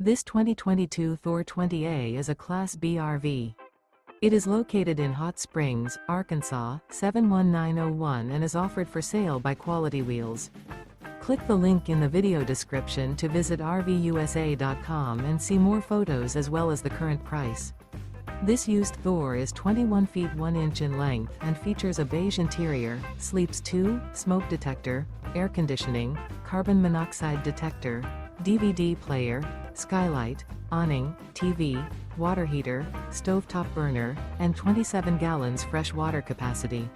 This 2022 Thor 20A is a Class B RV. It is located in Hot Springs, Arkansas, 71901 and is offered for sale by Quality Wheelz. Click the link in the video description to visit RVUSA.com and see more photos as well as the current price. This used Thor is 21 feet 1 inch in length and features a beige interior, sleeps 2, smoke detector, air conditioning, carbon monoxide detector, DVD player, Skylight, Awning, TV, water heater, stovetop burner, and 27 gallons fresh water capacity.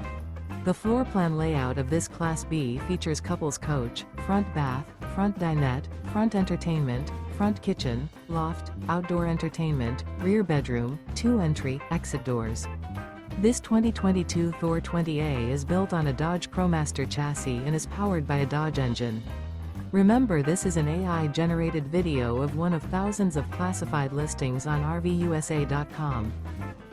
The floor plan layout of this Class B features couples coach, front bath, front dinette, front entertainment, front kitchen, loft, outdoor entertainment, rear bedroom, 2 entry, exit doors. This 2022 Thor 20A is built on a Dodge ProMaster chassis and is powered by a Dodge engine. Remember, this is an AI-generated video of one of thousands of classified listings on RVUSA.com.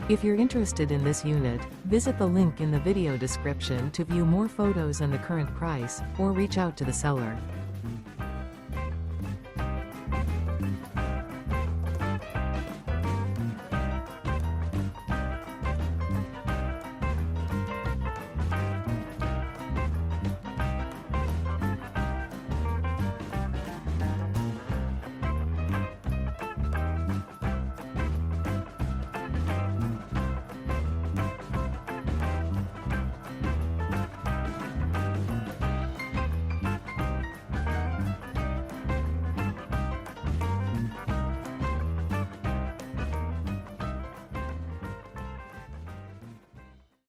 If you're interested in this unit, visit the link in the video description to view more photos and the current price, or reach out to the seller.